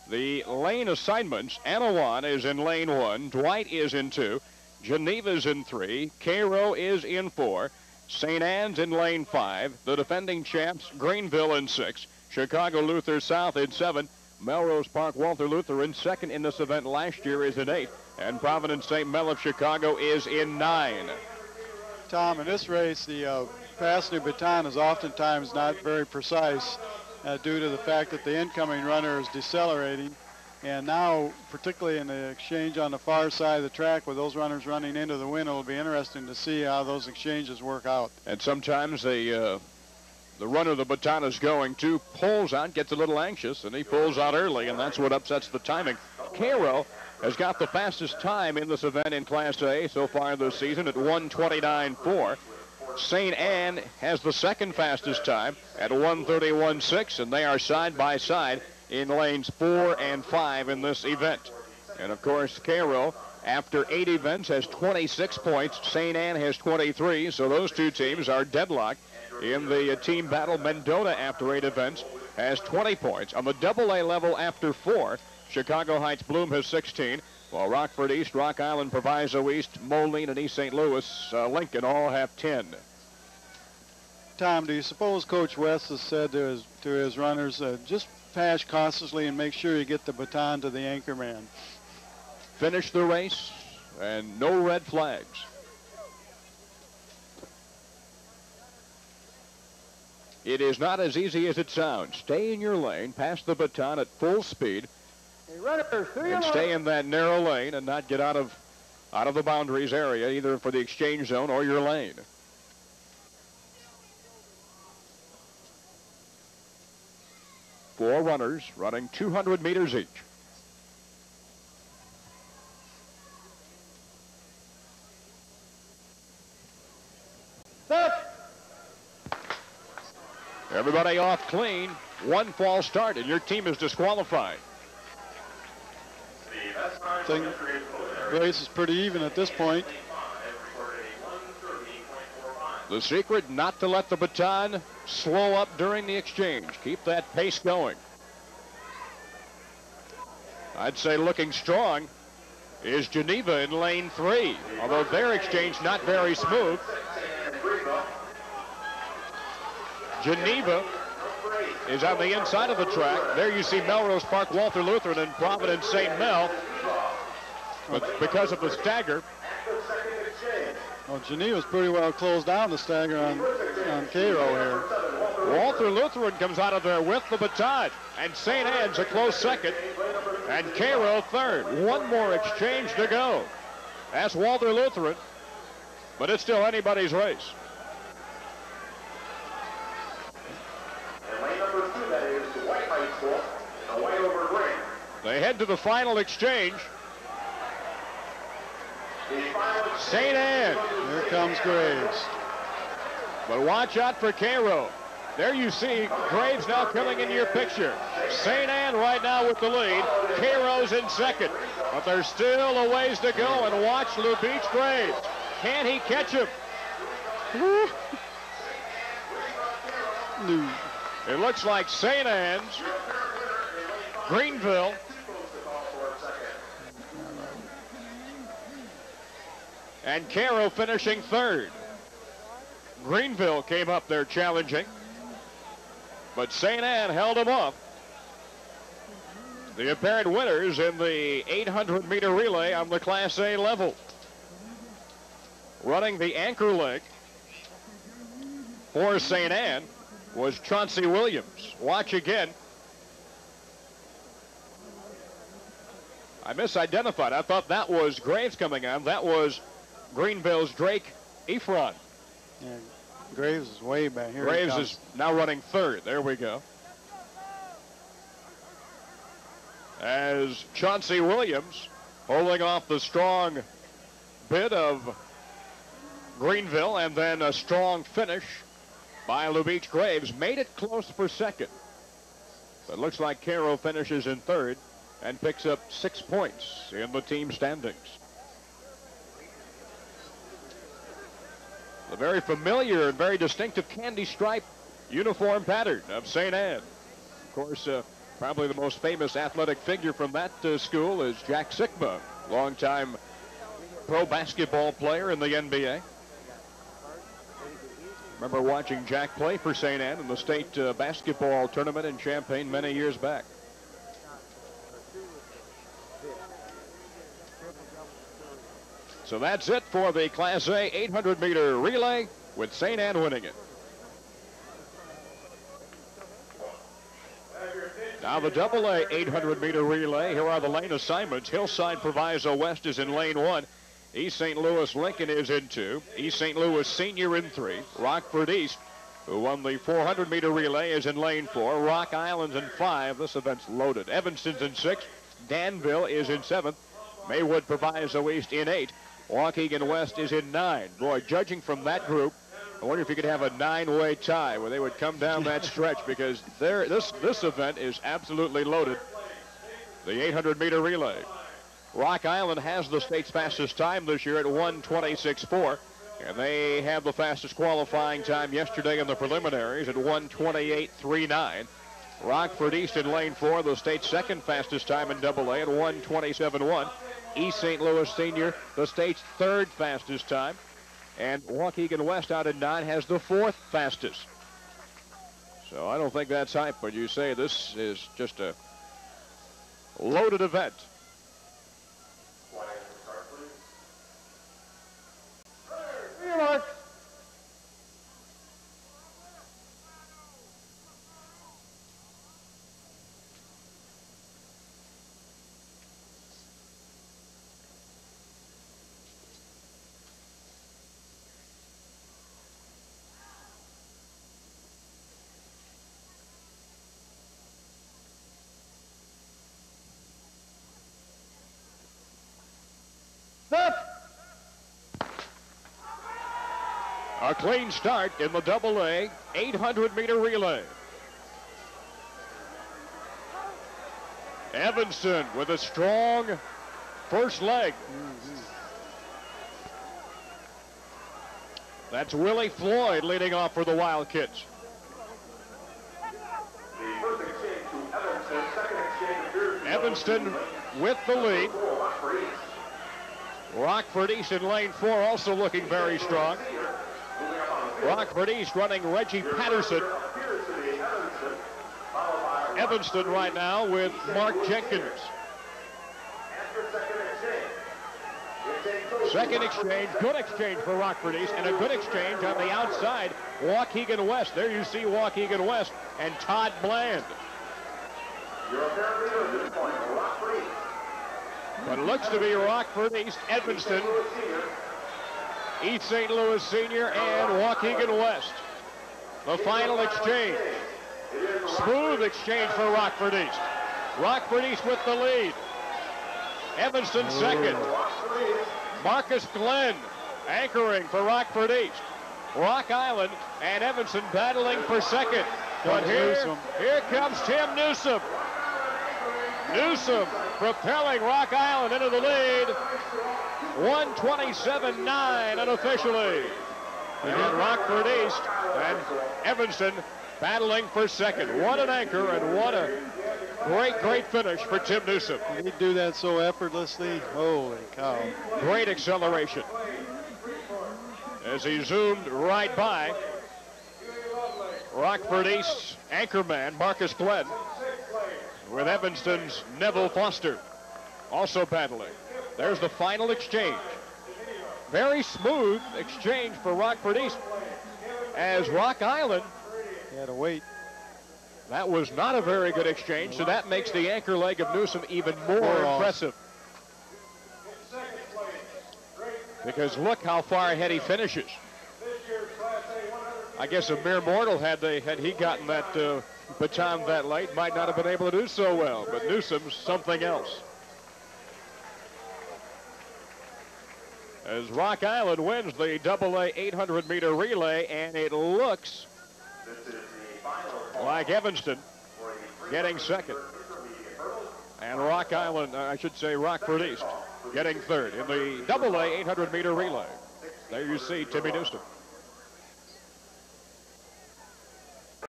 The lane assignments, Anawan is in lane 1, Dwight is in 2, Geneva's in 3, Cairo is in 4, St. Anne's in lane 5, the defending champs, Greenville in 6, Chicago Luther South in 7, Melrose Park Walther Lutheran, second in this event last year, is in 8, and Providence-St. Mel of Chicago is in 9. Tom, in this race, the passing of baton is oftentimes not very precise due to the fact that the incoming runner is decelerating. And now, particularly in the exchange on the far side of the track with those runners running into the wind, it'll be interesting to see how those exchanges work out. And sometimes the runner the baton is going to pulls out, gets a little anxious, and he pulls out early, and that's what upsets the timing. Cairo has got the fastest time in this event in Class A so far this season at 1:29.4. St. Anne has the second fastest time at 1:31.6, and they are side by side in lanes 4 and 5 in this event. And of course, Cairo, after 8 events, has 26 points. St. Anne has 23, so those two teams are deadlocked in the team battle. Mendota, after 8 events, has 20 points. On the AA level after 4, Chicago Heights Bloom has 16, while Rockford East, Rock Island, Proviso East, Moline, and East St. Louis, Lincoln all have 10. Tom, do you suppose Coach West has said to his runners, just pass cautiously and make sure you get the baton to the anchor man? Finish the race and no red flags. It is not as easy as it sounds. Stay in your lane, pass the baton at full speed, and stay in that narrow lane and not get out of the boundaries area, either for the exchange zone or your lane. Four runners running 200 meters each. Everybody off clean. One false start, and your team is disqualified. I think the race is pretty even at this point. The secret, not to let the baton slow up during the exchange. Keep that pace going. I'd say looking strong is Geneva in lane 3, although their exchange not very smooth. Geneva is on the inside of the track. There you see Melrose Park Walther Lutheran and Providence-St. Mel. But because of the stagger. Well, Geneva's pretty well closed down the stagger on Cairo here. Walther Lutheran comes out of there with the baton, and St. Anne's a close second, and Cairo third. One more exchange to go. That's Walther Lutheran, but it's still anybody's race. They head to the final exchange. St. Anne. Here comes Graves. But watch out for Cairo. There you see Graves now coming into your picture. St. Anne right now with the lead. Cairo's in second. But there's still a ways to go, and watch Lubeach Graves. Can he catch him? It looks like St. Anne's, Greenville, and Cairo finishing third. Greenville came up there challenging, but St. Anne held him off. The apparent winners in the 800-meter relay on the Class A level. Running the anchor leg for St. Anne was Chauncey Williams. Watch again. I misidentified. I thought that was Graves coming on. That was Greenville's Drake Ephron. Yeah, Graves is way back here. Graves is now running third. There we go. As Chauncey Williams holding off the strong bid of Greenville, and then a strong finish by Lubeach Graves made it close for second. But it looks like Cairo finishes in third and picks up 6 points in the team standings. The very familiar and very distinctive candy stripe uniform pattern of St. Anne. Of course, Probably the most famous athletic figure from that school is Jack Sikma, longtime pro basketball player in the NBA. Remember watching Jack play for St. Anne in the state basketball tournament in Champaign many years back. So that's it for the Class A 800-meter relay, with St. Anne winning it. Now the AA 800-meter relay. Here are the lane assignments. Hillside Proviso West is in lane 1. East St. Louis Lincoln is in 2. East St. Louis Senior in 3. Rockford East, who won the 400-meter relay, is in lane 4. Rock Island's in 5. This event's loaded. Evanston's in 6. Danville is in 7th. Maywood Proviso East in 8. Waukegan West is in 9. Boy, judging from that group, I wonder if you could have a 9-way tie where they would come down that stretch, because this event is absolutely loaded. The 800-meter relay. Rock Island has the state's fastest time this year at 1:26.4, and they have the fastest qualifying time yesterday in the preliminaries at 1:28.39. Rockford East in lane 4, the state's second fastest time in AA at 1:27.1. East St. Louis Senior, the state's third fastest time. And Waukegan West out in 9 has the fourth fastest. So I don't think that's hype, but you say this is just a loaded event. A clean start in the AA 800-meter relay. Evanston with a strong first leg. That's Willie Floyd leading off for the Wildcats. Evanston with the lead. Rockford East in lane 4 also looking very strong. Rockford East running Reggie Patterson. Evanston right now with Mark Jenkins. Second exchange, good exchange for Rockford East, and a good exchange on the outside, Waukegan West. There you see Waukegan West and Todd Bland. But it looks to be Rockford East, Evanston, East St. Louis Senior, and Waukegan West. The final exchange. Smooth exchange for Rockford East. Rockford East with the lead. Evanston second. Marcus Glenn anchoring for Rockford East. Rock Island and Evanston battling for second. But here comes Tim Newsome. Newsome propelling Rock Island into the lead. 1:27.9 unofficially. And Rockford East and Evanston battling for second. What an anchor, and what a great finish for Tim Newsome. He'd do that so effortlessly. Holy cow. Great acceleration as he zoomed right by Rockford East's anchorman, Marcus Glenn, with Evanston's Neville Foster also battling. There's the final exchange. Very smooth exchange for Rockford East, as Rock Island had to wait. That was not a very good exchange, so that makes the anchor leg of Newsome even more impressive. Because look how far ahead he finishes. I guess a mere mortal, had he gotten that baton that late, might not have been able to do so well, but Newsome's something else. As Rock Island wins the AA 800-meter relay, and it looks like Evanston getting second. And Rock Island, I should say Rockford East, getting third in the AA 800-meter relay. There you see Timmy Newsome.